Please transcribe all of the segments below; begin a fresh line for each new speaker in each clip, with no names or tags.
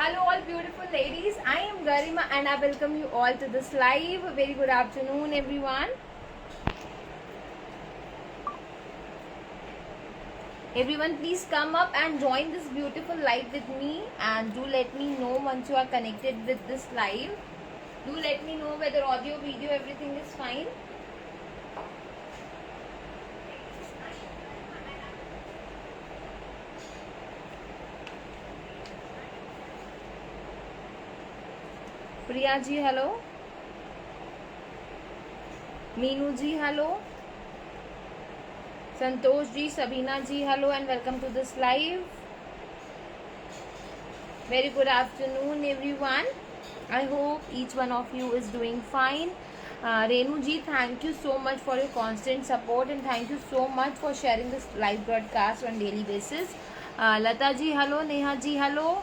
Hello all beautiful ladies, I am Garima and I welcome you all to this live. Very good afternoon everyone. Everyone please come up and join this beautiful live with me, and do let me know once you are connected with this live. Do let me know whether audio, video, everything is fine. Priya ji, hello. Meenu ji, hello. Santosh ji, Sabina ji, hello and welcome to this live. Very good afternoon everyone. I hope each one of you is doing fine. Renu ji, thank you so much for your constant support and thank you so much for sharing this live broadcast on daily basis. Lata ji, hello. Neha ji, hello.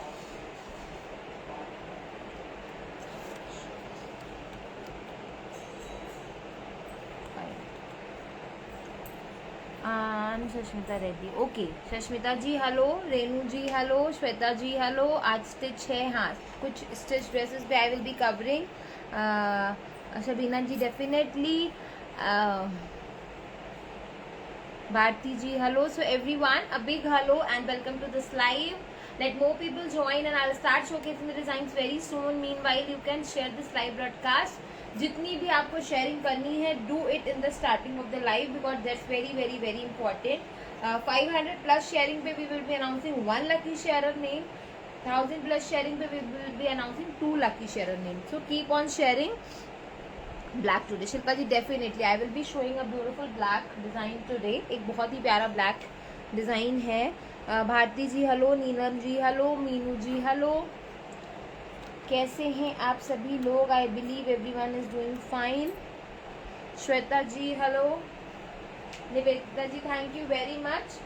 Shashmita Reddy, okay. Shashmita ji hello, Renu ji hello, Shweta ji hello. आज stitch है, हाँ कुछ stitch dresses पे I will be covering. Shabina ji definitely. Bharti ji hello. So everyone, a big hello and welcome to this live. Let more people join and I'll start showcasing the designs very soon. Meanwhile you can share this live broadcast. जितनी भी आपको sharing करनी है, do it in the starting of the live because that's very very very important. 500 plus sharing पे we will be announcing 1 lucky sharer name. 1000 plus sharing पे we will be announcing 2 lucky sharer name. So keep on sharing. Black today Shilpa ji, definitely I will be showing a beautiful black design today. एक बहुत ही प्यारा black design है. Bharti ji hello, नीलम ji hello, Meenu ji hello. कैसे हैं आप सभी लोग? I believe everyone is doing fine. Shweta ji hello. Nivedita ji thank you very much.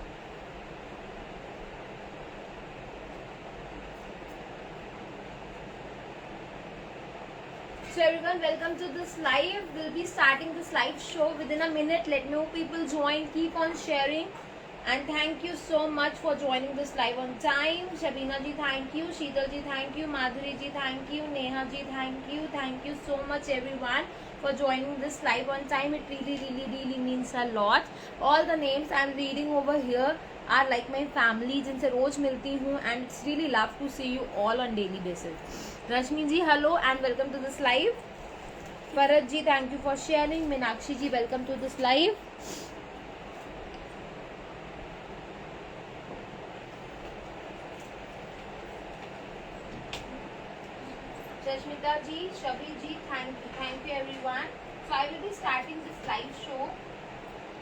So everyone, welcome to this live. We'll be starting this live show within a minute. Let more people join. Keep on sharing. And thank you so much for joining this live on time. Shabina ji, thank you. Sheetal ji, thank you. Madhuri ji, thank you. Neha ji, thank you. Thank you so much everyone for joining this live on time. It really means a lot. All the names I'm reading over here are like my family, जिनसे रोज मिलती हूँ, and it's really love to see you all on daily basis. Rashmi ji, hello and welcome to this live. Farad ji, thank you for sharing. Meenakshi ji, welcome to this live. Shashmita ji, Shabi ji, thank you everyone. So I will be starting this live show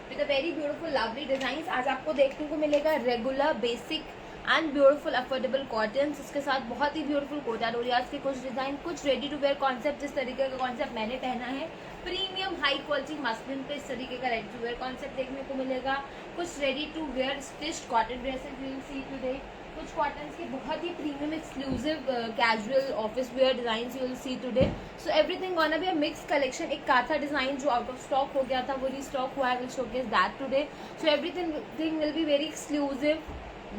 with a very beautiful lovely designs. आज आपको देखने को मिलेगा regular basic and beautiful affordable cottons. इसके साथ बहुत ही beautiful Kota डोरियाज के कुछ डिजाइन, कुछ रेडी टू वेयर कॉन्सेप्ट. जिस तरीके का कॉन्सेप्ट मैंने पहना है, प्रीमियम हाई क्वालिटी मस्लिन पे इस तरीके का रेडी टू वेयर कॉन्सेप्ट देखने को मिलेगा. कुछ ready to wear stitched cotton dresses you will see today. कुछ कॉटन्स के बहुत ही premium exclusive casual office wear designs you will see today. So everything gonna be a mix collection. Katha काथा डिजाइन जो आउट ऑफ स्टॉक हो गया था वो रीस्टॉक हुआ है. Will showcase that today. So everything will be very exclusive.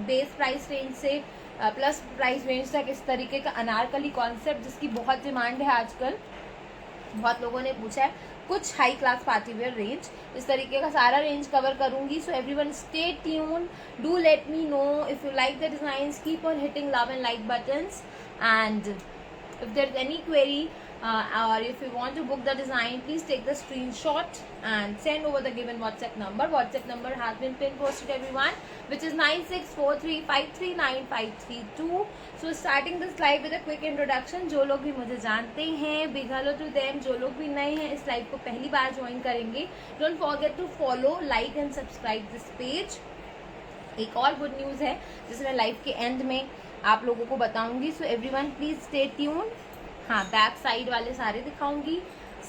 Base price range से प्लस प्राइस रेंज तक इस तरीके का अनारकली कॉन्सेप्ट जिसकी बहुत डिमांड है आजकल, बहुत लोगों ने पूछा है. कुछ high class party wear range, इस तरीके का सारा रेंज कवर करूंगी. So everyone stay tune. Do let me know if you like the designs. Keep on hitting love and like buttons. And if there is any query or if you want to book the design, please take the screenshot and send over the given WhatsApp number. WhatsApp number has been pin posted everyone, which is 9643539532. So starting this live with a quick introduction. जो लोग भी मुझे जानते हैं, big hello to them. जो लोग भी नए हैं, इस लाइव को पहली बार ज्वाइन करेंगे, don't forget to follow, like and subscribe this page. एक और गुड न्यूज़ है जिसमें लाइव के एंड में आप लोगों को बताऊंगी. So everyone please stay tune. हाँ, बैक साइड वाले सारे दिखाऊंगी,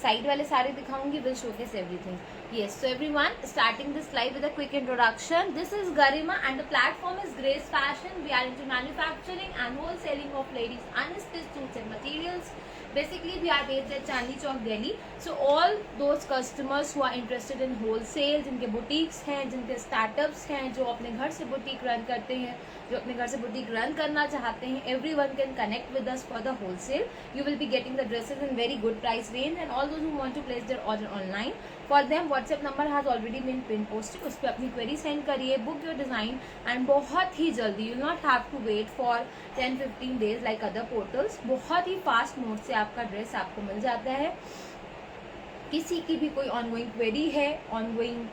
साइड वाले सारे दिखाऊंगी. Will showcase everything. Yes, so everyone, starting this live with a quick introduction. This is Garima and the platform is Grace Fashion. We are into manufacturing and wholesaling of ladies unstitched suits and materials. Basically, we are based at Chandni Chowk, Delhi. So all those customers who are interested in wholesale, जिनके boutiques हैं, जिनके startups हैं, जो अपने घर से boutique run करते हैं, जो अपने घर से boutique run करना चाहते हैं, everyone can connect with us for the wholesale. You will be getting the dresses in very good price range, and all those who want to place their order online, for them WhatsApp number has already been pin posted. उस पर अपनी query send करिए, book your design, and बहुत ही जल्दी, you will not have to wait for 10-15 days like other portals. बहुत ही fast mode से आपका dress आपको मिल जाता है. किसी की भी कोई ongoing query है, ongoing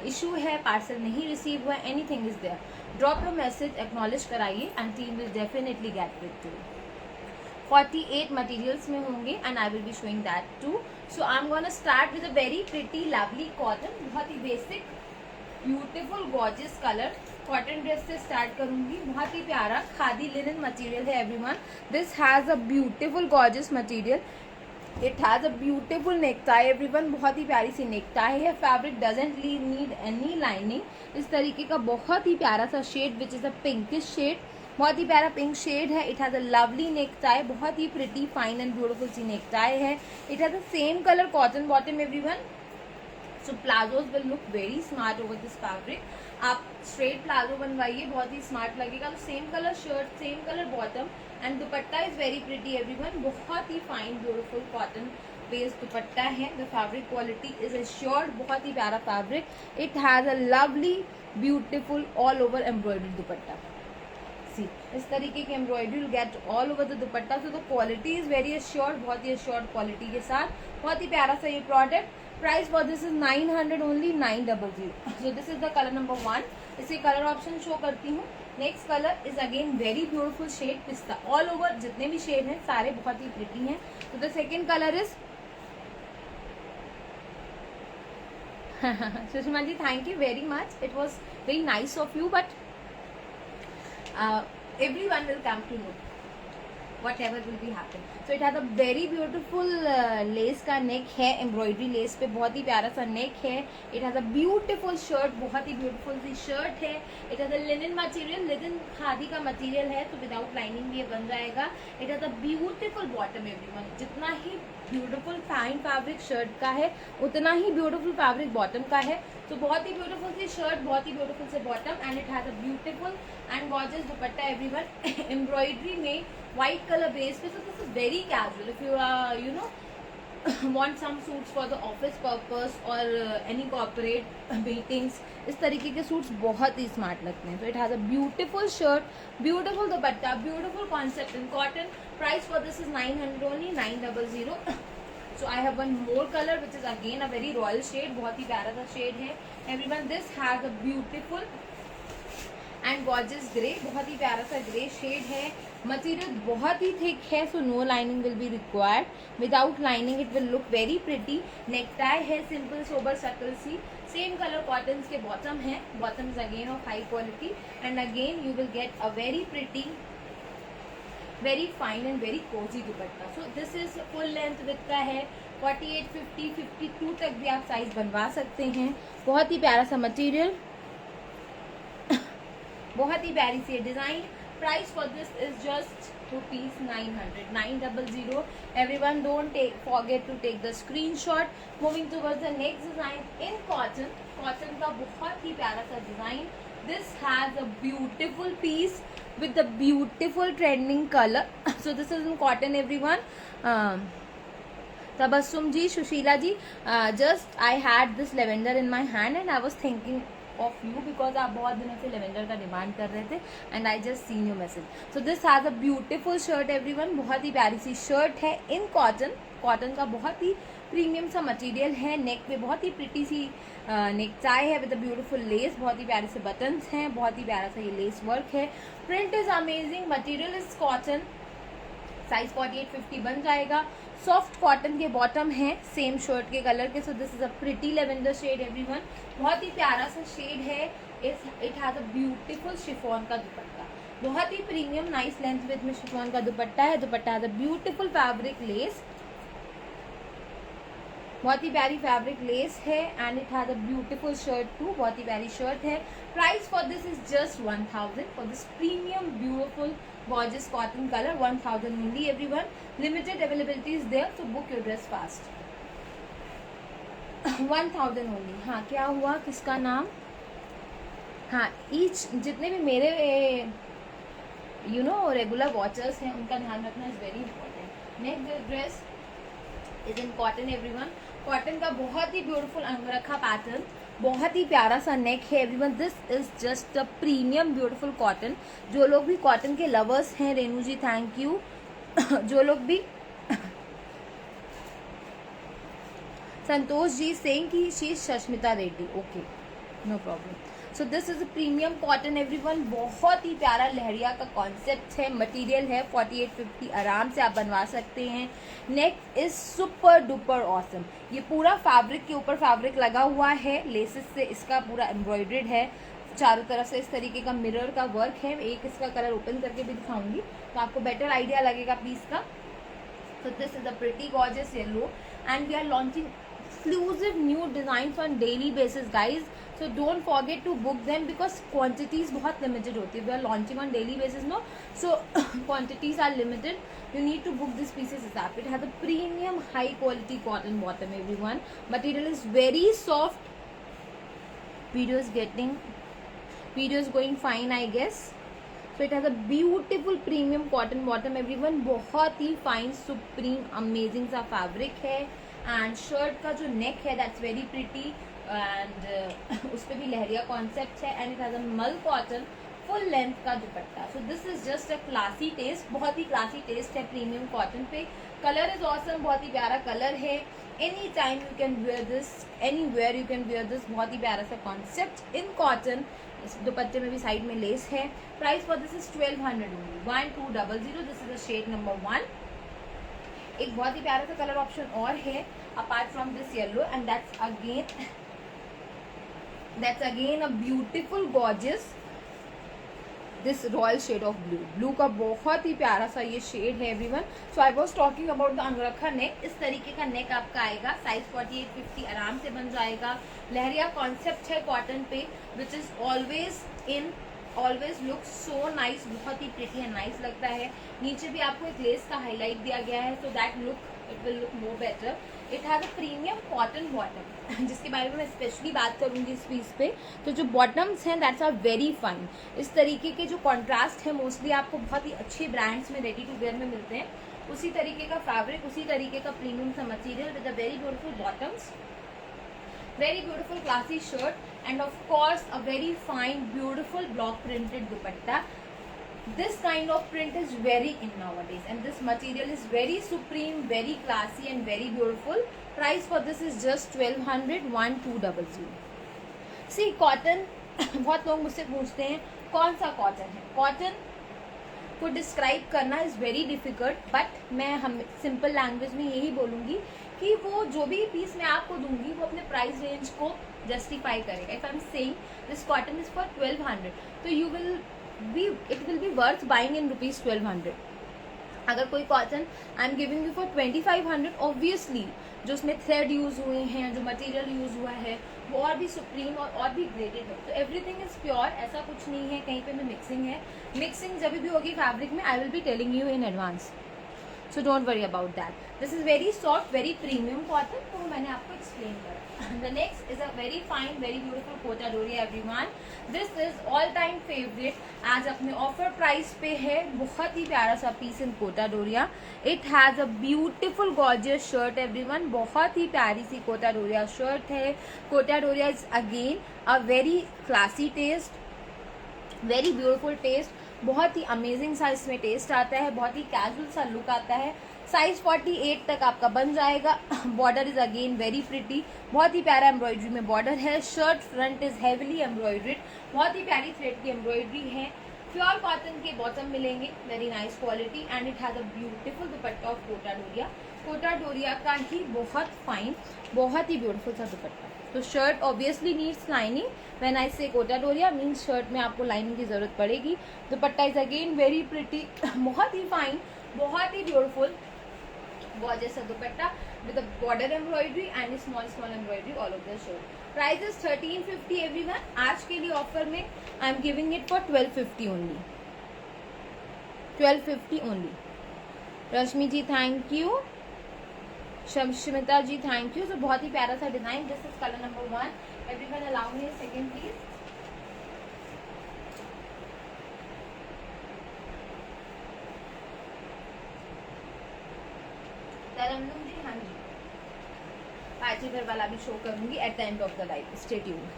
इशू है, पार्सल नहीं रिसीव हुआ, anything is there, drop your message, acknowledge कराइए and team will definitely get with to. 48 materials में होंगे and I will be showing that too. So I am gonna start with a very pretty lovely cotton, बहुत ही basic beautiful gorgeous colour cotton dress से start करूंगी. बहुत ही प्यारा khadi linen material है everyone. This has a beautiful gorgeous material. It has a beautiful necktie everyone. बहुत ही प्यारी सी नेकटाई है. Fabric doesn't need any lining. इस तरीके का बहुत ही प्यारा सा shade which is a pinkish shade, बहुत ही प्यारा पिंक शेड है. It has a lovely necktie, बहुत ही प्रिटी फाइन एंड ब्यूटीफुल सी नेकटाई है. It has the same colour cotton bottom everyone. So palazzos will look very smart over this fabric. आप straight palazzo बनवाइए, बहुत ही smart लगेगा. तो same colour shirt, same colour bottom and dupatta is very pretty everyone. बहुत ही fine beautiful cotton based dupatta है. The fabric quality is assured. बहुत ही प्यारा fabric. It has a lovely beautiful all over embroidery dupatta. इस तरीके की embroidery will get all over the dupatta. So the quality is very assured, बहुत ही एश्योर्ड क्वालिटी के साथ. बहुत ही प्यारा सा ये product. Price for this is 900 only, 900. So this is the colour number 1. इसे कलर ऑप्शन शो करती हूँ. Next colour is again very beautiful shade pista. All over जितने भी शेड हैं सारे बहुत ही प्रिटी हैं. तो the second colour is Sushma ji, thank you very much. It was very nice of you, but everyone will come to know whatever will be happen. So it has a very beautiful lace का neck है, embroidery lace पे बहुत ही प्यारा सा neck है. It has a beautiful shirt, बहुत ही beautiful सी shirt है. It has a linen material, linen khadi का material है, तो without lining ये बन जाएगा. It has a beautiful bottom everyone. जितना ही ब्यूटीफुल फाइन फैब्रिक शर्ट का है उतना ही ब्यूटीफुल फैब्रिक बॉटम का है. तो बहुत ही ब्यूटीफुल सी शर्ट, बहुत ही ब्यूटीफुल से bottom and it has a beautiful and gorgeous dupatta everyone. Embroidery में व्हाइट कलर बेस पे. So this is very casual if you know want some suits for the office purpose or any corporate meetings. इस तरीके के suits बहुत ही smart लगते हैं. तो it has a beautiful shirt, beautiful dupatta, beautiful concept in cotton. Price for this is 900 only, 900. So I have one more colour which is again a very royal shade. बहुत ही प्यारा सा शेड है everyone. This has a beautiful and gorgeous grey. बहुत ही प्यारा सा grey shade है. मटेरियल बहुत ही थिक है, so no lining will be required. Without lining it will look very pretty. Necktie है सिंपल सोबर सटल सी. सेम कलर कॉटन के बॉटम है. Bottom is again of high quality and again you will get a very pretty, very fine and very cosy dupatta. So this is full length with का है. 48, 50, 52 तक भी आप size बनवा सकते हैं. बहुत ही प्यारा सा मटेरियल, बहुत ही प्यारी सी design. Price for this is just rupees 900, 900. Everyone don't forget to take the screenshot. Moving towards the next design in cotton. Cotton का बहुत ही प्यारा सा design. This has a beautiful piece with the beautiful trending color. So this is in cotton everyone. Tabassum ji, Shushila ji, just I had this lavender in my hand and I was thinking of you because आप बहुत दिनों से lavender का demand कर रहे थे and I just seen your message. So this has a beautiful shirt everyone. बहुत ही प्यारी सी शर्ट है इन कॉटन. कॉटन का बहुत ही प्रीमियम सा मटेरियल है. नेक पे बहुत ही प्रिटी सी नेक टाई है विद अ ब्यूटीफुल लेस. बहुत ही प्यारे से बटन्स हैं. बहुत ही प्यारा सा ये लेस वर्क है. Print is amazing. Material is cotton. Size 48, 50 बन जाएगा. सॉफ्ट कॉटन के बॉटम है सेम शर्ट के कलर के. So this is a pretty lavender shade everyone. बहुत ही प्यारा सा शेड है. It has a beautiful chiffon का दुपट्टा. बहुत ही प्रीमियम नाइस लेंथ विद में शिफॉन का दुपट्टा है. Dupatta has a beautiful fabric lace. बहुत ही प्यारी फैब्रिक लेस है and it has a beautiful shirt too, बहुत ही प्यारी शर्ट है. Price for this is just 1000 for this premium beautiful gorgeous cotton color. 1000 only everyone. Limited availability is there, so book your dress fast. 1000 only. हाँ, क्या हुआ, किसका नाम? हाँ, ईच जितने भी मेरे रेगुलर वॉचर्स हैं उनका ध्यान रखना is very important. Next dress is in cotton everyone. Cotton का बहुत ही ब्यूटीफुल अंगरखा पैटर्न, बहुत ही प्यारा सा नेक है everyone. This is just a premium beautiful cotton. जो लोग भी कॉटन के लवर्स हैं, रेनू जी थैंक यू. जो लोग भी संतोष जी सेइंग कि she Sashmita Reddy, okay no problem. So this is a premium cotton everyone. बहुत ही प्यारा लहरिया का कॉन्सेप्ट है. मटेरियल है 4850, आराम से आप बनवा सकते हैं. Neck is super duper awesome. ये पूरा फैब्रिक के ऊपर फैब्रिक लगा हुआ है, लेसेस से इसका पूरा एम्ब्रॉयडर्ड है. चारों तरफ से इस तरीके का मिरर का वर्क है. एक इसका कलर ओपन करके भी दिखाऊंगी तो आपको बेटर आइडिया लगेगा पीस का. So this is a pretty gorgeous yellow and we are launching exclusive new designs on daily basis guys. So don't forget to book them because quantities बहुत limited होती है. We are launching on daily basis no, so quantities are limited. You need to book these pieces ASAP. It has a premium high quality cotton bottom everyone. Material is very soft. Video is going fine I guess. So it has a beautiful premium cotton bottom everyone. बहुत ही fine supreme amazing सा fabric है. And shirt का जो neck है that's very pretty and उस पे भी लहरिया concept है. And it has a mull cotton full length का दुपट्टा. So this is just a classy taste. बहुत ही classy taste है premium cotton पे. Color is awesome. बहुत ही प्यारा color है. Any time you can wear this, anywhere you can wear this. बहुत ही प्यारा सा concept in cotton. इस दुपट्टे में भी साइड में लेस है. Price for this is 1200 only. 1200. This is the shade number 1. एक बहुत ही प्यारा सा कलर ऑप्शन और है apart from this yellow and that's again a beautiful gorgeous this royal shade of blue का बहुत ही प्यारा सा ये शेड है everyone. So I was talking about the angrakha neck. इस तरीके का नेक आपका आएगा. साइज 4850 आराम से बन जाएगा. लहरिया कॉन्सेप्ट है कॉटन पे which is always look so nice. बहुत ही प्रिटी एंड नाइस लगता है. नीचे भी आपको एक लेस का हाईलाइट दिया गया है so that it will look more better. It has a premium cotton bottom जिसके बारे में मैं स्पेशली बात करूंगी इस पीस पे. तो जो बॉटम्स हैं दैट्स आर वेरी फाइन. इस तरीके के जो कॉन्ट्रास्ट है मोस्टली आपको बहुत ही अच्छे ब्रांड्स में रेडी टू वेयर में मिलते हैं. उसी तरीके का फैब्रिक, उसी तरीके का प्रीमियम सा material with a very beautiful bottoms, very beautiful classy shirt and of course a very fine beautiful block printed dupatta. This kind of print is very in nowadays and this material is very supreme, very classy and very beautiful. Price for this is just 1200. 1200. See cotton बहुत लोग मुझसे पूछते हैं कौन सा cotton है. Cotton को describe करना इज़ वेरी डिफिकल्ट बट मैं हम सिंपल लैंग्वेज में यही बोलूँगी कि वो जो भी पीस मैं आपको दूंगी वो अपने प्राइस रेंज को जस्टिफाई करेगा. If I am saying this cotton is for 1200 तो it will be worth buying in rupees 1200. अगर कोई cotton I am giving you for 2500 obviously जो उसमें थ्रेड यूज हुए हैं, जो मटेरियल यूज हुआ है वो और भी सुप्रीम और भी ग्रेडेड है. तो एवरीथिंग इज प्योर. ऐसा कुछ नहीं है कहीं पे भी मिक्सिंग है. मिक्सिंग जब भी होगी फैब्रिक में आई will be telling you in advance. So don't worry about that. This is very soft, very premium cotton. तो मैंने आपको explain करा. The next is a very fine, very beautiful Kota Doria everyone. This is all time favorite. आज अपने offer price पे है. बहुत ही प्यारा सा piece in Kota Doria. It has a beautiful gorgeous shirt everyone. बहुत ही प्यारी सी Kota Doria shirt है. Kota Doria is again a very classy taste, very beautiful taste. बहुत ही अमेजिंग सा इसमें टेस्ट आता है. बहुत ही कैजुअल सा लुक आता है. साइज 48 तक आपका बन जाएगा. Border is again very pretty. बहुत ही प्यारा एम्ब्रॉयडरी में बॉर्डर है. Shirt front is heavily embroidered. बहुत ही प्यारी थ्रेड की एम्ब्रॉयडरी है. प्योर कॉटन के बॉटम मिलेंगे, very nice quality and it has a beautiful dupatta of Kota Doria. Kota Doria का ही बहुत फाइन, बहुत ही ब्यूटीफुल सा दुपट्टा. तो shirt obviously needs lining. When I से कोटा डोरिया मीन्स शर्ट में आपको लाइनिंग की जरूरत पड़ेगी. दुपट्टा इज अगेन वेरी प्रिटी, बहुत ही फाइन, बहुत ही ब्यूटीफुल. Gorgeous सा दुपट्टा with a border embroidery and small embroidery all over the shirt. Price is 1350 everyone. आज के लिए ऑफर में I am giving it for 1250 only. 1250 only. Rashmi ji thank you. Shamita ji thank you. तो बहुत ही प्यारा सा design. This is colour number 1. Everyone allow me a second please. Tarannum ji हाँ जी, पार्टीवेयर वाला भी शो करूंगी at the end of the live. Stay tuned.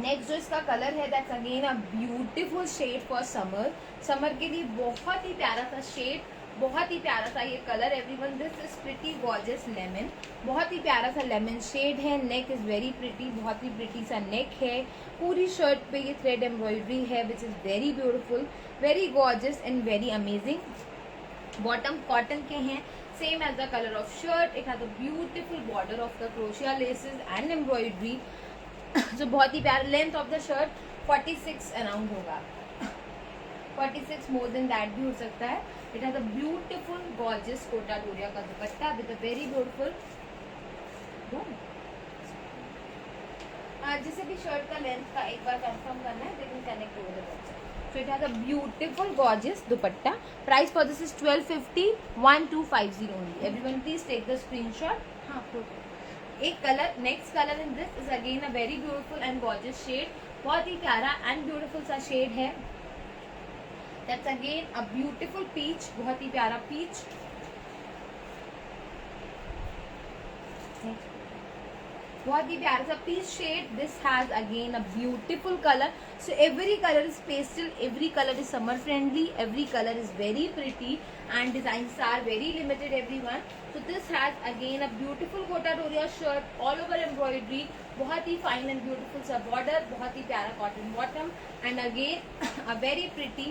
Next जो इसका कलर है that's again a beautiful shade for summer. Summer के लिए बहुत ही प्यारा सा शेड, बहुत ही प्यारा सा ये colour everyone. This is pretty gorgeous lemon. बहुत ही प्यारा सा लेमन शेड है. नेक इज वेरी प्रिटी, बहुत ही प्रिटी सा नेक है. पूरी शर्ट पे ये थ्रेड एम्ब्रॉयडरी है which is very beautiful, very gorgeous and very amazing. Bottom cotton के हैं, same as the colour of shirt. It has a beautiful border of the crochet laces and embroidery. जो बहुत ही प्यारा. Length of the shirt 46 around होगा, 46 more than that भी हो सकता है. It has a beautiful gorgeous Kota Doria का dupatta with a very beautiful. जिसे भी शर्ट का लेंथ का एक बार कंफर्म करना है they can connect over the WhatsApp. So it has a beautiful gorgeous dupatta. Price for this is 1250, 1250 only. Everyone please take the screenshot. हाँ एक colour. Next colour in this is again a very beautiful and gorgeous shade. बहुत ही प्यारा and beautiful सा shade है. That's again a beautiful peach. बहुत ही प्यारा पीच. बहुत ही प्यारा सा peach shade. This has again a beautiful colour. So every colour is pastel, every colour is summer friendly, every colour is very pretty and designs are very limited everyone. So this has again a beautiful Kota Doria shirt all over embroidery. बहुत ही fine and beautiful सा border, बहुत ही प्यारा cotton bottom and again a very pretty,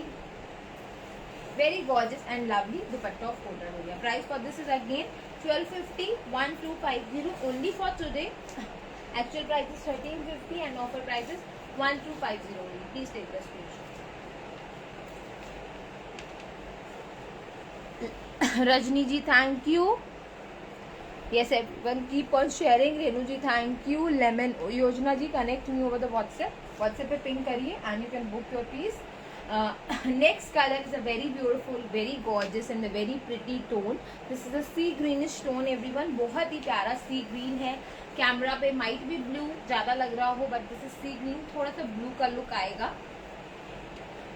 very gorgeous and lovely dupatta of Kota Doria. Price for this is again 1250, 1250 only for today. Actual price is 1350 and offer price is 1250 only. Please take the screenshot. Rajni ji thank you. Yes everyone keep on sharing. Renu ji thank you. Lemon Yojana ji connect me over the WhatsApp पे ping करिए and you can book your piece. Next colour is a very beautiful, very gorgeous and a very pretty tone. This is a sea greenish tone everyone. बहुत ही प्यारा sea green है. Camera पे might भी blue ज़्यादा लग रहा हो but this is sea green. थोड़ा सा ब्लू का लुक आएगा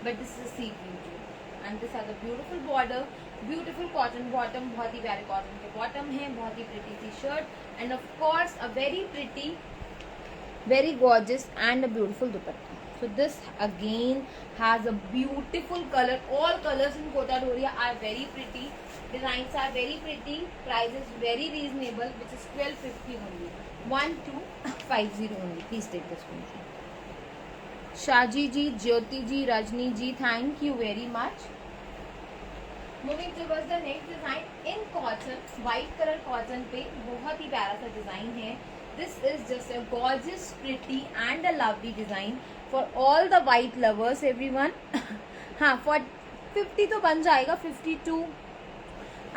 but this is sea green tone and this has a beautiful border, beautiful cotton bottom. बहुत ही प्यारे कॉटन के बॉटम है. बहुत ही प्रिटी सी shirt and of course a very pretty, very gorgeous and a beautiful dupatta. So this again has a beautiful color. All colors in Kota Doria are very pretty. Designs are very pretty. Price is very reasonable, which is 1250 only. 1250 only. Please take this screenshot. Shaji ji, Jyoti ji, Rajni ji, thank you very much. Moving towards the next design in cotton, white color cotton पे बहुत ही प्यारा सा design है. This is just a gorgeous, pretty and a lovely design for all the white lovers everyone. हाँ for 50 तो बन जाएगा. 52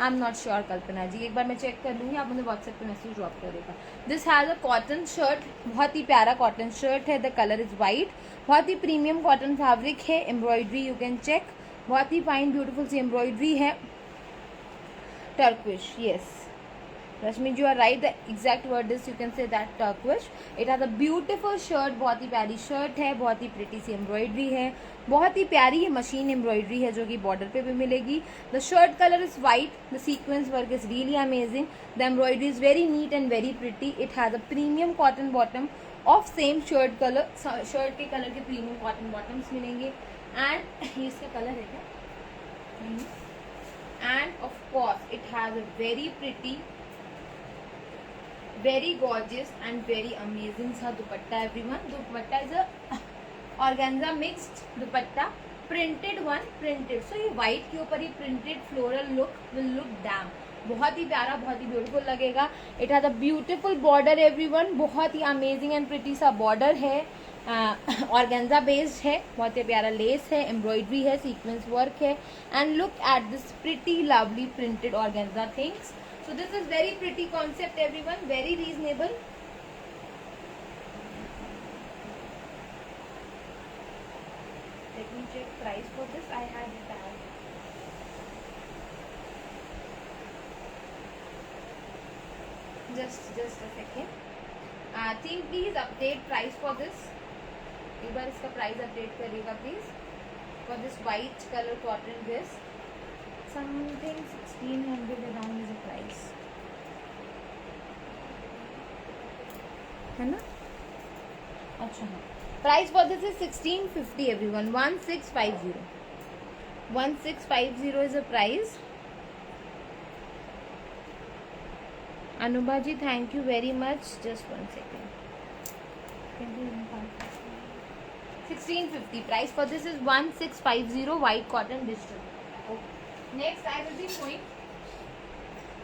आई एम नॉट श्योर कल्पना जी, एक बार मैं चेक कर लूँगी. आप मुझे व्हाट्सएप पे मैसेज ड्रॉप करेगा. This has a cotton shirt. बहुत ही प्यारा कॉटन शर्ट है. The colour is white. बहुत ही प्रीमियम कॉटन फैब्रिक है. Embroidery you can check. बहुत ही फाइन ब्यूटीफुल सी एम्ब्रॉयडरी है. Turkish. Yes Rashmi you are right. The exact word is you can say that Turkish. It has a beautiful shirt. बहुत ही प्यारी शर्ट है. बहुत ही प्रिटी सी एम्ब्रॉयडरी है. बहुत ही प्यारी ये मशीन एम्ब्रॉयडरी है जो कि बॉर्डर पे भी मिलेगी. The shirt colour is white. The sequence work is really amazing. The embroidery is very neat and very pretty. It has a premium cotton bottom of same shirt colour. Shirt के colour के premium cotton bottoms मिलेंगे and ये इसका colour है क्या. And of course it has a very pretty, very gorgeous and very amazing सा dupatta everyone. Dupatta is a organza mixed dupatta, printed one. Printed so ये white के ऊपर ही printed floral look will look damn. बहुत ही प्यारा, बहुत ही ब्यूटीफुल लगेगा. It has a beautiful border everyone. बहुत ही अमेजिंग एंड प्रिटी सा बॉर्डर है. ऑर्गेन्जा बेस्ड है, बहुत ही प्यारा लेस है, एम्ब्रॉयडरी है, सीक्वेंस वर्क है, and look at this pretty lovely printed organza things. So this is very pretty concept everyone, very reasonable. Let me check price for this. I had it out. Just a second. Team please update price for this. एक बार इसका price update करिएगा please. For this white color cotton dress. Something 1600 around is the price, है ना? अच्छा हाँ, price for this is 1650 everyone. 1650 is the price. Anubha ji, thank you very much. Just 1 second. 1650 price for this is 1650 white cotton digital. Okay. Next I will be showing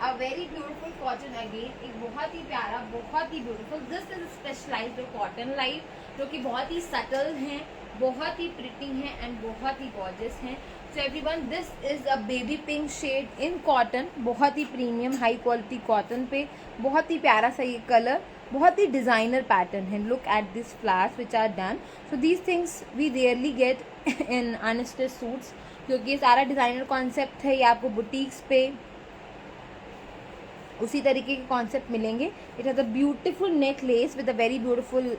a very beautiful cotton again. एक बहुत ही प्यारा, बहुत ही beautiful. This is specialized cotton line जो कि बहुत ही subtle हैं, बहुत ही pretty हैं and बहुत ही gorgeous हैं. So everyone, this is a baby pink shade in cotton. बहुत ही premium high quality cotton पे बहुत ही प्यारा सा ये color, बहुत ही designer pattern है. Look at these flowers which are done. So these things we rarely get in unstitched suits. क्योंकि ये सारा डिज़ाइनर कॉन्सेप्ट है, ये आपको बुटीक्स पे उसी तरीके के कॉन्सेप्ट मिलेंगे. It has a beautiful neck lace with a very beautiful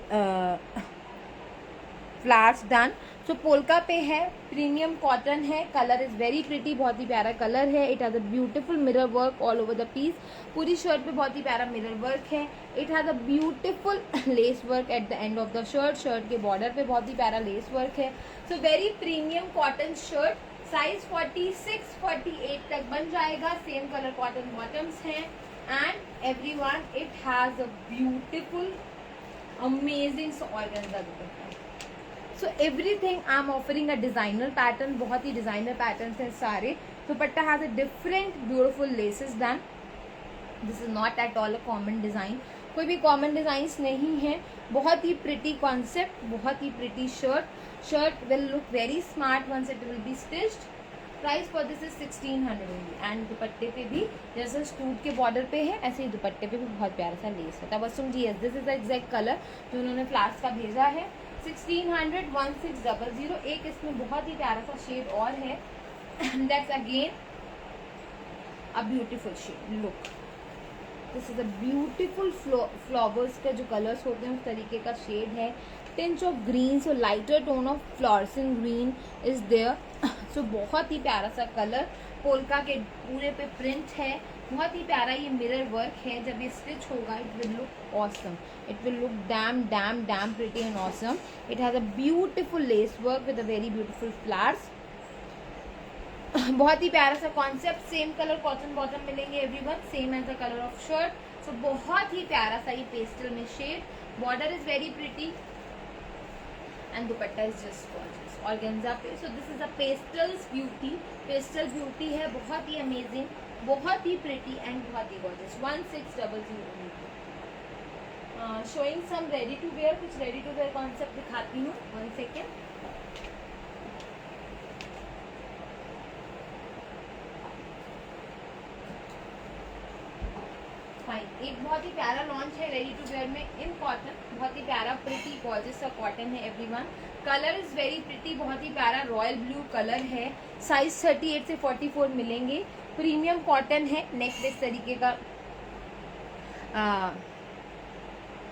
flowers done. So polka पे है, प्रीमियम कॉटन है, कलर इज़ वेरी प्रिटी, बहुत ही प्यारा कलर है. It has a beautiful mirror work all over the piece. पूरी shirt पे बहुत ही प्यारा मिरर वर्क है. It has a beautiful lace work at the end of the shirt. Shirt के बॉर्डर पे बहुत ही प्यारा लेस वर्क है. So very premium cotton shirt. Size 46-48 तक बन जाएगा. सेम कलर कॉटन बॉटम्स हैं. And everyone, it has a beautiful amazing organza dupatta. So everything I am offering a designer pattern. बहुत ही डिजाइनर पैटर्न्स हैं सारे. दुपट्टा has a different beautiful laces done. This is not at all a common design. कोई भी common designs नहीं है. बहुत ही pretty concept, बहुत ही pretty shirt. Shirt will look very smart once it will be stitched. Price for this is 1600 only. And दुपट्टे पे भी जैसे सूट के बॉर्डर पे है, ऐसे ही दुपट्टे पे भी बहुत प्यारा सा लेस है. Tabassum ji, yes, this is the exact colour जो उन्होंने फ्लावर्स का भेजा है. 1600 1600. एक इसमें बहुत ही प्यारा सा शेड और है. That's again a beautiful shade. Look, this is a beautiful flowers का जो कलर्स होते हैं उस तरीके का शेड है. Tinge of green, so lighter tone of fluorescent green is there. So बहुत ही प्यारा सा कलर. पोल्का के पूरे पे प्रिंट है. बहुत ही प्यारा ये मिरर वर्क है. जब ये स्टिच होगा it will look awesome. It will look damn pretty and awesome. It has a beautiful lace work with a very beautiful flowers. बहुत ही प्यारा सा concept. Same colour cotton bottom मिलेंगे everyone, same as the colour of shirt. So बहुत ही प्यारा सा ये पेस्टल में shade. Border is very pretty and dupatta is just gorgeous organza पे. So this is a pastel's beauty. Pastel beauty है, बहुत ही amazing, बहुत ही pretty and बहुत ही gorgeous. 1600. Showing some ready to wear, कुछ ready to wear concept दिखाती हूँ. 1 second. एक बहुत ही प्यारा लॉन्च है रेडी टू वेयर में इन कॉटन. बहुत ही प्यारा प्रिटी गॉर्जियस सा कॉटन है everyone. Colour is very pretty, बहुत ही प्यारा रॉयल ब्लू कलर है. साइज 38 से 44 मिलेंगे. प्रीमियम कॉटन है. नेक पे इस तरीके का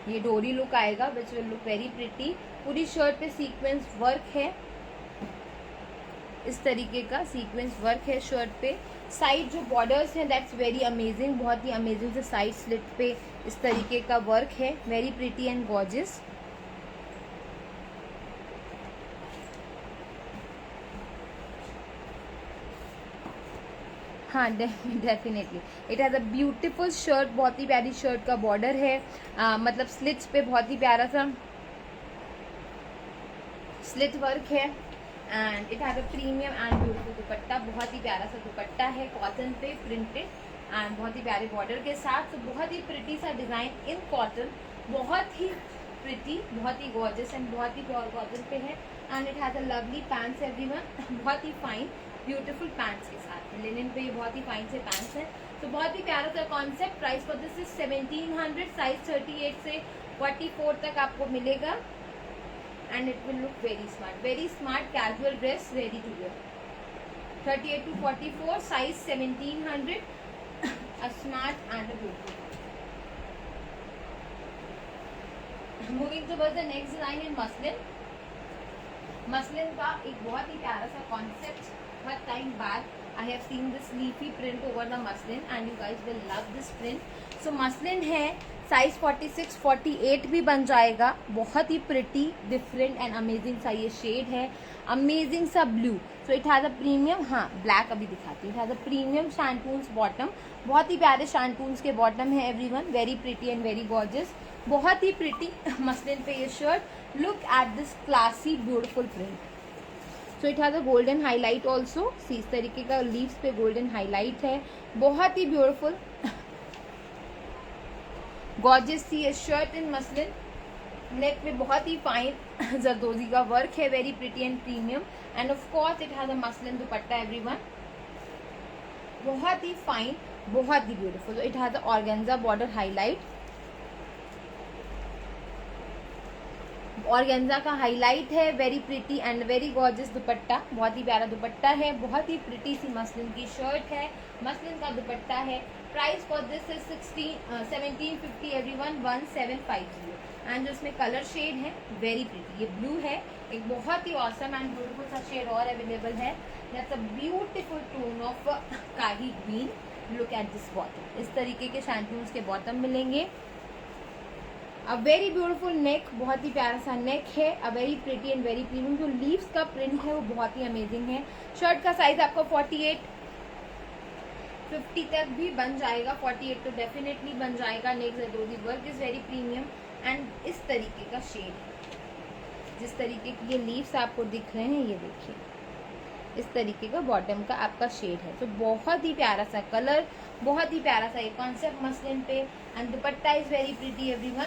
ये डोरी लुक आएगा which will look very pretty. पूरी शर्ट पे सीक्वेंस वर्क है. इस तरीके का सीक्वेंस वर्क है शर्ट पे. साइड जो बॉर्डर्स हैं दैट्स वेरी अमेजिंग. बहुत ही अमेजिंग से साइड स्लिट पे इस तरीके का वर्क है. Very pretty and gorgeous. हाँ, definitely it has a beautiful shirt. बहुत ही प्यारी शर्ट का बॉर्डर है. मतलब स्लिट्स पे बहुत ही प्यारा सा स्लिट वर्क है. And it has a premium and beautiful दुपट्टा. बहुत ही प्यारा सा दुपट्टा है कॉटन पे प्रिंटेड एंड बहुत ही प्यारे बॉर्डर के साथ. तो बहुत ही प्रिटी सा डिज़ाइन इन कॉटन. बहुत ही प्रिटी, बहुत ही गॉर्जियस एंड बहुत ही प्योर कॉटन पे है and it has a lovely pants everyone, बहुत ही फाइन ब्यूटीफुल पैंट्स के साथ में लिनन पे ये बहुत ही फाइन से पैंट्स हैं। तो बहुत ही प्यारा सा concept. Price for this is 1700, size 38 से 44 तक आपको मिलेगा and it will look very smart casual dress ready to wear. 38 to 44, size 1700, a smart and a beautiful. Moving towards the next design in muslin. Muslin का एक बहुत ही प्यारा सा concept। बहुत टाइम बाद I have seen this leafy print over the muslin and you guys will love this print. So muslin है, size 46, 48 भी बन जाएगा। बहुत ही प्रिटी, डिफरेंट एंड अमेजिंग सा ये शेड है, अमेजिंग सा blue. So it has a premium, हाँ ब्लैक अभी दिखाती हूँ, it has a premium shantoons bottom, बहुत ही प्यारे शैंटून्स के बॉटम है everyone, very pretty and very gorgeous, बहुत ही प्रिटी मसलिन पे ये shirt. Look at this classy beautiful print. So it has a golden highlight also, सी इस तरीके का लीव्स पे गोल्डन हाईलाइट है, बहुत ही ब्यूटिफुल गॉर्जियस सी ये शर्ट इन मसलिन। नेक में बहुत ही फाइन जरदोजी का वर्क है, very pretty and premium and of course it has a muslin dupatta everyone, बहुत ही फाइन, बहुत ही beautiful. It has a organza border highlight, organza का हाईलाइट है, very pretty and very gorgeous dupatta, बहुत ही प्यारा दुपट्टा है, बहुत ही प्रिटी सी मसलिन की शर्ट है, मसलिन का दुपट्टा है। Price for this is 1750 everyone, 1750 and जो इसमें कलर शेड है वेरी प्रिटी, ये ब्लू है, एक बहुत ही ऑसम एंड ब्यूटीफुल सा शेड और अवेलेबल है, that's a beautiful tone of khaki green. Look at this bottom, इस तरीके के शैंटून्स के बॉटम मिलेंगे। अ वेरी ब्यूटीफुल नेक, बहुत ही प्यारा सा नेक है, अ very pretty and very premium. जो लीव्स का प्रिंट है वो बहुत ही अमेजिंग है। शर्ट का साइज आपको 48, 50 तक भी बन जाएगा, 48 तो डेफिनेटली बन जाएगा। Neck zardozi work is very premium and इस तरीके का शेड है, जिस तरीके की ये लीव्स आपको दिख रहे हैं, ये देखिए इस तरीके का बॉटम का आपका शेड है। तो बहुत ही प्यारा सा कलर, बहुत ही प्यारा सा ये कॉन्सेप्ट मसलिन पे and dupatta is very pretty everyone,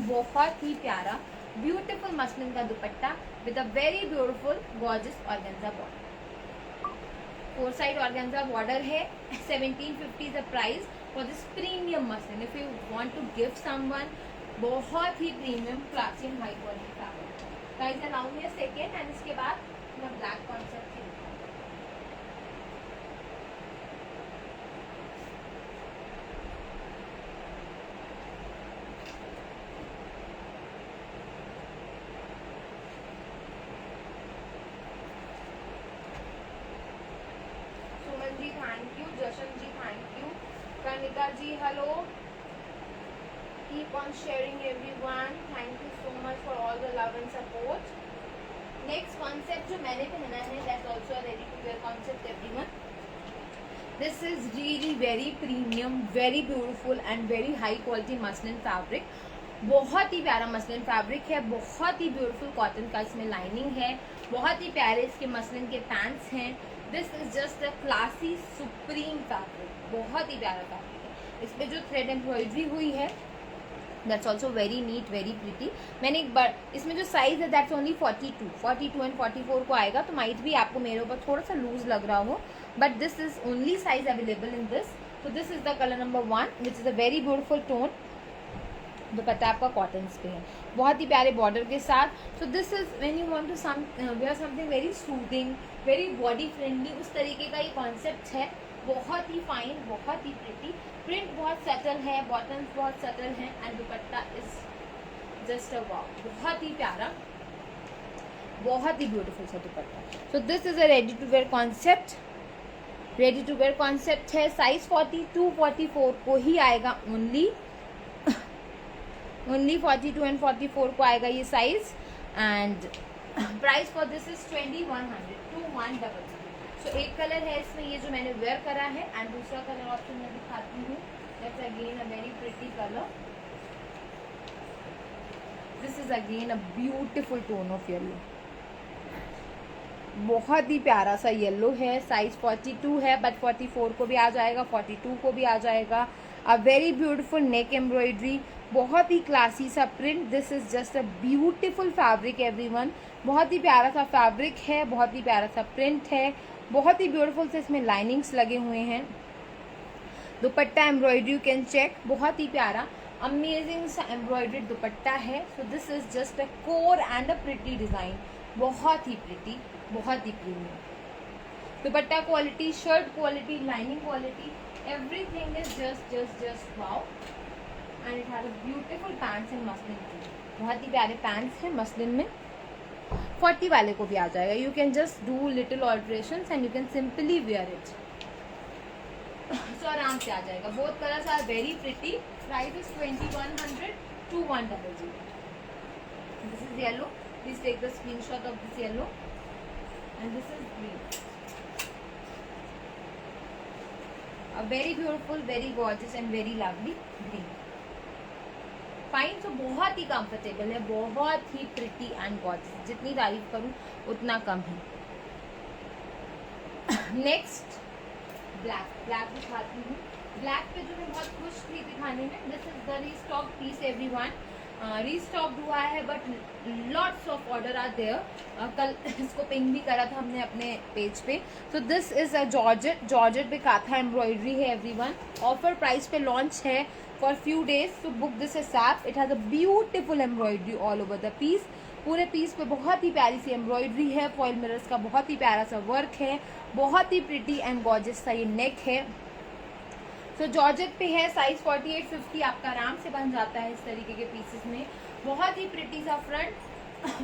बहुत ही प्यारा ब्यूटीफुल मसलिन का dupatta with a very beautiful gorgeous organza border, 4 side organza border है। 1750 is the price for this premium muslin. If you want to give someone, बहुत ही premium classy and high quality fabric. Guys allow me a second and इसके बाद मैं black concept ji thank you, Jashan ji thank you, Kanika ji hello, keep on sharing everyone, thank you so much for all the love and support. Next concept जो मैंने पहना है that's also ready to wear concept everyone. This is really very premium, very beautiful and very high quality muslin fabric, बहुत ही प्यारा muslin fabric है, बहुत ही ब्यूटीफुल कॉटन का इसमें लाइनिंग है, बहुत ही प्यारे इसके मसलिन के पैंट्स हैं। This is just a classy supreme fabric, बहुत ही प्यारा फैब्रिक है। इस पर जो थ्रेड एम्ब्रॉयडरी हुई है that's also very neat, very pretty. मैंने एक बार इसमें जो साइज है दैट्स ओनली 42 एंड 44 को आएगा, तो माइट भी आपको मेरे ऊपर थोड़ा सा लूज लग रहा हो, but this is only size available in this. तो this is the colour number 1 which is a very beautiful tone. Dupatta आपका कॉटन पे है, बहुत ही प्यारे बॉर्डर के साथ। So this is when you want to wear something very soothing, very body friendly, उस तरीके का ये कॉन्सेप्ट है। बहुत ही फाइन, बहुत ही प्रिटी, प्रिंट बहुत सटल है, बॉटम्स बहुत सटल हैं and dupatta is just a wow, बहुत ही प्यारा, बहुत ही ब्यूटीफुल सा dupatta. So this is a ready to wear concept, ready to wear concept है। साइज 42, 44 को ही आएगा, ओनली 42 एंड 44 को आएगा ये size and price for this is 2100, 2100। सो एक कलर है इसमें ये जो मैंने वेयर करा है एंड दूसरा कलर ऑप्शन मैं दिखाती हूँ, that's again a very pretty colour. This is again a beautiful tone of yellow, बहुत ही प्यारा सा येलो है। साइज 42 है बट 44 को भी आ जाएगा, 42 को भी आ जाएगा। अ वेरी ब्यूटीफुल नेक एम्ब्रॉयडरी, बहुत ही क्लासी सा print. This is just a beautiful fabric everyone, बहुत ही प्यारा सा फैब्रिक है, बहुत ही प्यारा सा प्रिंट है, बहुत ही ब्यूटीफुल से इसमें लाइनिंग्स लगे हुए हैं। Dupatta embroidery you can check, बहुत ही प्यारा अमेजिंग सा एम्ब्रॉयडर्ड दुपट्टा है। So this is just a core and a pretty design, बहुत ही प्रिटी, बहुत ही premium dupatta quality, shirt quality, lining quality, everything is just wow. And it has a beautiful pants in muslin की, बहुत ही प्यारे पैंट्स हैं मसलिन में। 40 वाले को भी आ जाएगा, you can just do little alterations and you can simply wear it, so आराम से आ जाएगा। Both colours are very pretty. Price is 2100 to 100। This is yellow, please take the screenshot of this yellow and this is green. A very beautiful, very gorgeous and very lovely green. Fine. So बहुत ही comfortable है, बहुत ही pretty and gorgeous, जितनी तारीफ करूं उतना कम है। नेक्स्ट ब्लैक दिखाती हूँ। ब्लैक पे जो मैं बहुत खुश थी दिखाने में, this is the restock piece everyone. Restock हुआ है but lots of order are there. कल इसको पिंग भी करा था हमने अपने पेज पे। So this is a georgette पे काथा एम्ब्रॉयडरी है एवरीवन। ऑफर प्राइस पे लॉन्च है for few days, so book this ASAP. It has a beautiful embroidery all over the piece. पूरे पीस पे बहुत ही प्यारी सी एम्ब्रॉयडरी है, फॉइल मिरर्स का बहुत ही प्यारा सा वर्क है, बहुत ही प्रिटी एंड गॉर्जियस सा ये नेक है। सो जॉर्जेट पे है, साइज 48-50 आपका आराम से बन जाता है इस तरीके के पीसेस में। बहुत ही प्रिटी सा फ्रंट,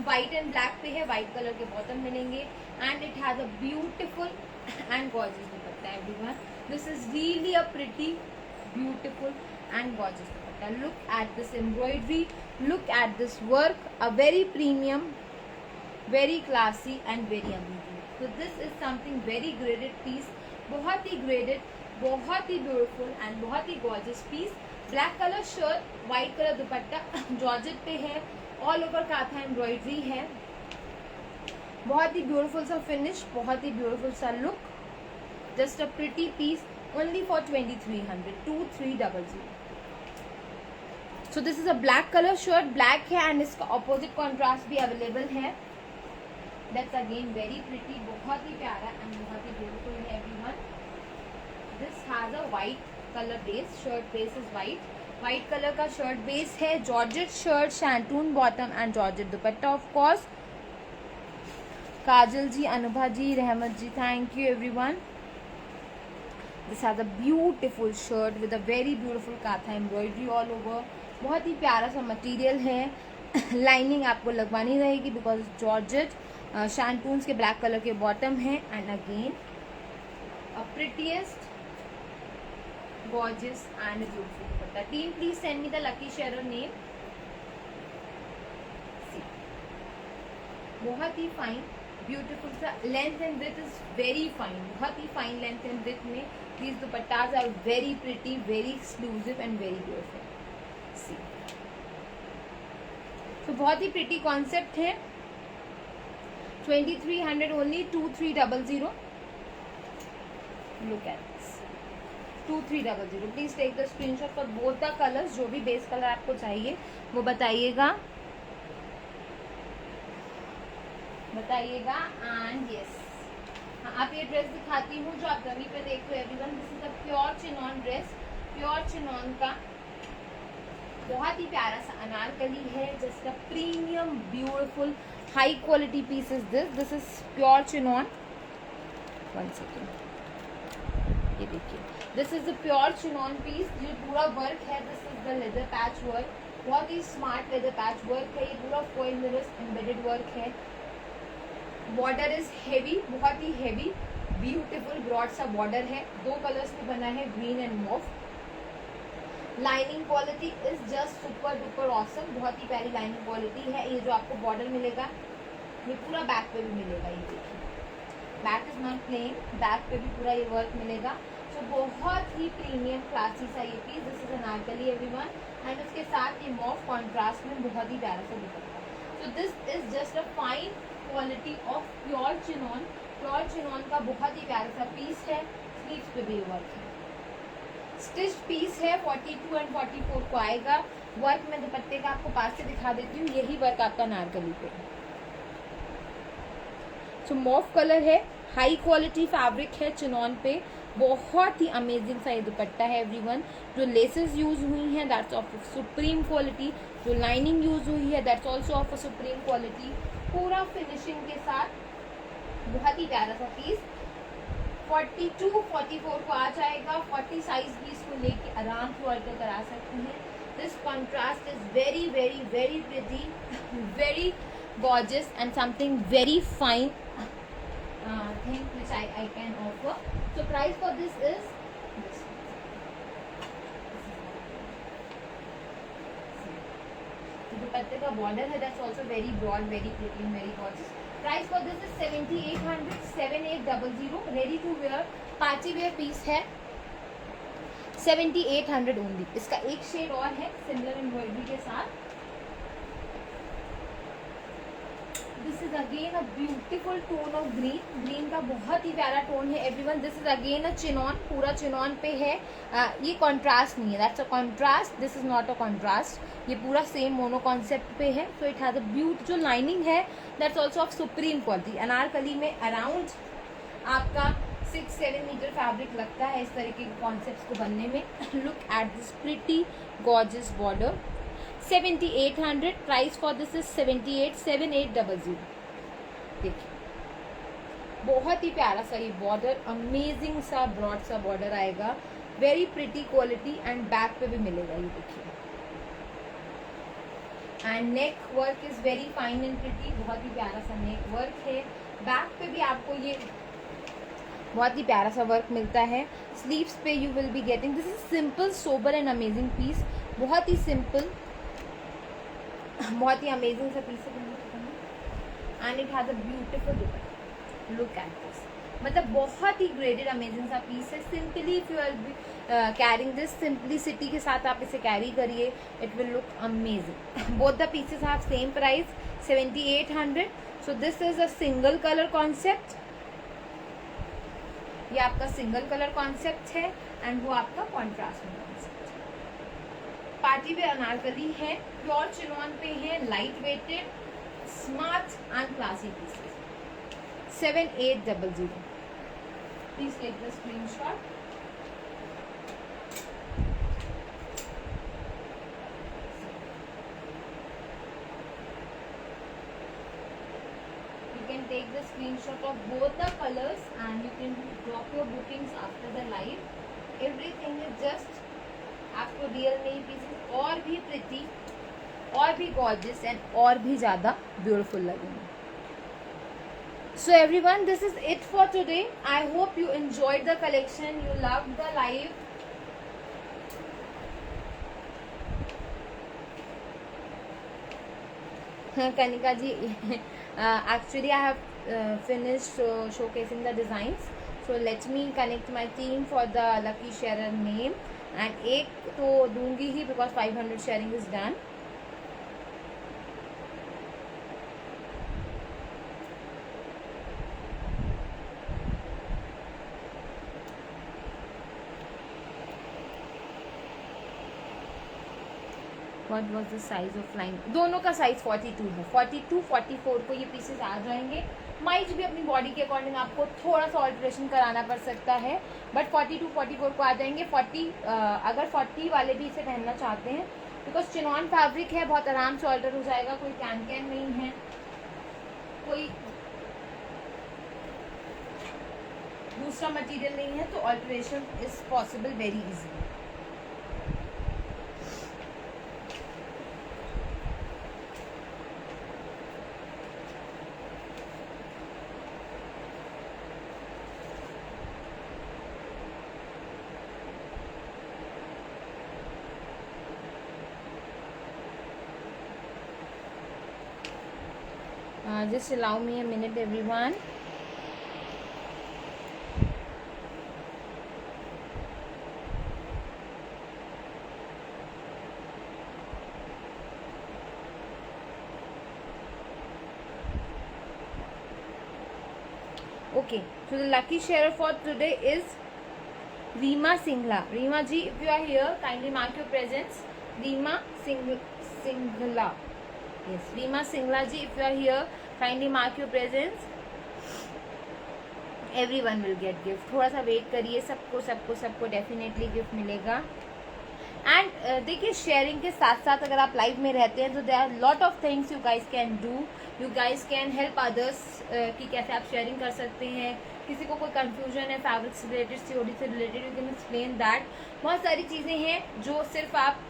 वाइट एंड ब्लैक पे है, वाइट कलर के बॉटम मिलेंगे and it has a beautiful and gorgeous dupatta everyone. This is really a pretty, beautiful and gorgeous dupatta. Look at this embroidery, look at this work, a very premium, very classy and very amazing. So this is something very graded piece, बहुत ही graded, बहुत ही beautiful and बहुत ही gorgeous piece. Black colour shirt, white colour दुपट्टा, georgette पे है, all over काथा embroidery है, बहुत ही ब्यूटीफुल सा फिनिश, बहुत ही ब्यूटीफुल सा look. Just a pretty piece only for 2300, 2300। So this is a black colour shirt, black है एंड इसका ऑपोजिट कॉन्ट्रास्ट भी अवेलेबल है। दैट्स अगेन वेरी प्रिटी, बहुत ही प्यारा एंड बहुत ही ब्यूटीफुल है everyone. This has a white colour base, shirt base is white colour का शर्ट बेस है। Georgette shirt, shantoon bottom and georgette dupatta of course. Kajal ji, Anubha ji, Rahmat ji, thank you everyone. This has a beautiful shirt with a very beautiful kantha embroidery all over. बहुत ही प्यारा सा material है। Lining आपको लगवानी रहेगी बिकॉज जॉर्जेट, शैंटून्स के ब्लैक कलर के बॉटम है and again a prettiest, gorgeous and beautiful dupatta. Team, please send me the lucky sharer name. See, बहुत ही फाइन ब्यूटीफुल सा length and width is very fine, बहुत ही फाइन लेंथ एंड विड्थ में these dupattas are very pretty, very exclusive and very beautiful. See, तो बहुत ही pretty concept है। 2300 only, 2300. Look at this, 2300. Please take the screenshot for both the colours. जो भी base colour आपको चाहिए वो बताइएगा एंड यस, हाँ आप ये ड्रेस दिखाती हूँ जो आप डमी पे देख रहे हो everyone. This is a pure chinon dress, pure chinon का बहुत ही प्यारा सा अनारकली है, just a premium beautiful high quality piece is this is pure chinon. 1 second, ये देखिए, this is the pure chinon piece. ये पूरा वर्क है, this is the leather patch work, बहुत ही स्मार्ट लेदर पैच वर्क है। ये पूरा फॉइल मिरर्स एम्बेडेड वर्क है। बॉर्डर इज हेवी, बहुत ही हेवी ब्यूटीफुल ब्रॉड सा बॉर्डर है। 2 कलर्स में बना है, green and mauve. Lining quality is just super duper awesome, बहुत ही प्यारी लाइनिंग क्वालिटी है। ये जो आपको बॉर्डर मिलेगा ये पूरा बैक पे भी मिलेगा, ये देखिए back is not plain, back पे भी पूरा ये वर्क मिलेगा। तो बहुत ही प्रीमियम क्लासी सा ये पीस। This is anarkali everyone and उसके साथ ये मॉव कॉन्ट्रास्ट में बहुत ही प्यारा सा dupatta. So this is just a fine quality of pure chinon. Pure chinon का बहुत ही प्यारा सा पीस है। स्लीव्स पे भी वर्क है, स्टिच पीस है। 42 एंड 44 को आएगा। वर्क में दुपट्टे का आपको पास से दिखा देती हूँ, यही वर्क आपका अनारकली पे। सो मॉफ कलर है, हाई क्वालिटी फैब्रिक है चिनॉन पे, बहुत ही अमेजिंग सा ये दुपट्टा है एवरीवन। जो लेसेस यूज हुई हैं दैट्स ऑफ सुप्रीम क्वालिटी, जो लाइनिंग यूज हुई है that's also of supreme quality, पूरा फिनिशिंग के साथ, बहुत ही प्यारा सा पीस। 42-44 को आ जाएगा, 40 साइज भी इसको लेके आराम से ऑल्टर करा सकते हैं। This contrast is very very very pretty, very gorgeous and something very fine thing which I can offer. So price for this is this. दुपट्टे का बॉर्डर है that's also very broad, very pretty and very gorgeous. Price for this is 7800, 7800, ready to wear party wear piece है, 7800 only. इसका एक shade और है similar embroidery के साथ। This is again a beautiful tone of green, green का बहुत ही प्यारा टोन है everyone. This is again a chinon, पूरा चिनॉन पे है। ये कॉन्ट्रास्ट नहीं है, that's a contrast, this is not a contrast, ये पूरा सेम मोनो कॉन्सेप्ट पे है। सो इट हैज अ ब्यूट, जो लाइनिंग है that's also of supreme quality. Anarkali में अराउंड आपका 6-7 मीटर फैब्रिक लगता है इस तरीके के कॉन्सेप्ट को बनने में। Look at this pretty gorgeous border, 7800, price for this is 7800। देखिए बहुत ही प्यारा सा ये बॉर्डर, अमेजिंग सा ब्रॉड सा बॉर्डर आएगा, very pretty quality and back पे भी मिलेगा ये देखिए। And neck work is very fine and pretty, बहुत ही प्यारा सा नेक वर्क है। बैक पे भी आपको ये बहुत ही प्यारा सा वर्क मिलता है। स्लीव्स पे you will be getting, this is simple sober and amazing piece, बहुत ही सिंपल, बहुत ही अमेजिंग सा पीस है। And it has a beautiful dupatta, look at this, मतलब बहुत ही ग्रेडेड अमेजिंग सा पीस है। Simply if you are carrying this, simplicity के साथ आप इसे कैरी करिए, it will look amazing. Both the pieces have same price 7800। So this is a single colour concept, ये आपका सिंगल कलर कॉन्सेप्ट है एंड वो आपका कॉन्ट्रास्ट में कॉन्सेप्ट है। पार्टी वेयर अनारकली है, प्योर चिनॉन पे है, light weighted, smart and classy pieces, 7800। Please take the screenshot. Take the screenshot of both the colors and you can drop your bookings after the live. Everything is just आपको real में ही pieces और भी pretty और भी gorgeous and और भी ज़्यादा beautiful लगेंगे। So everyone, this is it for today. I hope you enjoyed the collection, you loved the live. Kanika ji, actually I have finished showcasing the designs, so let me connect my team for the lucky sharer name, and एक तो दूंगी ही because 500 sharing is done. What was the size of line? दोनों का size 42 है, 42-44 को ये pieces आ जाएंगे। Mine's भी अपनी बॉडी के अकॉर्डिंग आपको थोड़ा सा ऑल्ट्रेशन कराना पड़ सकता है, बट 42-44 को आ जाएंगे। 40 अगर 40 वाले भी इसे पहनना चाहते हैं, बिकॉज चिनॉन फैब्रिक है, बहुत आराम से ऑल्टर हो जाएगा, कोई कैन नहीं है, कोई दूसरा मटेरियल नहीं है, तो alteration is possible very easily. Just allow me a minute everyone. Okay, so the lucky sharer for today is Reema Singla. Reema ji, if you are here, kindly mark your presence. Reema Singla, yes, Reema Singla ji, if you are here, kindly mark your presence. Everyone will get gift. थोड़ा सा wait करिए, सबको सबको सबको definitely gift मिलेगा. And देखिए, sharing के साथ साथ अगर आप लाइव में रहते हैं तो there are lot of things you guys can do. You guys can help others कि कैसे आप शेयरिंग कर सकते हैं. किसी को कोई कंफ्यूजन है फैब्रिक से रिलेटेड, सीओडी से related, you can explain that. बहुत सारी चीज़ें हैं जो सिर्फ आप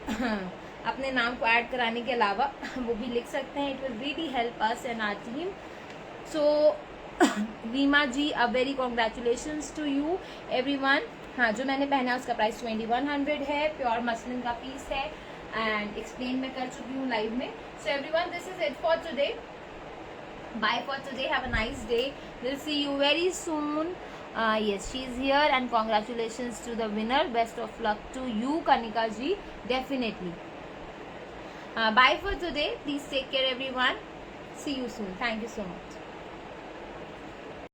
अपने नाम को ऐड कराने के अलावा वो भी लिख सकते हैं. It will really help us and our team. So Reema ji, a very congratulations to you everyone. हाँ, जो मैंने पहना है उसका प्राइस 2100 है. प्योर मसलिन का पीस है एंड एक्सप्लेन मैं कर चुकी हूँ लाइव में. So everyone, this is it for today. Bye for today. Have a nice day. Will see you very soon. Yes, she is here and congratulations to the winner. Best of luck to you, Kanika ji. Definitely. Bye for today. Please take care everyone. See you soon. Thank you so much.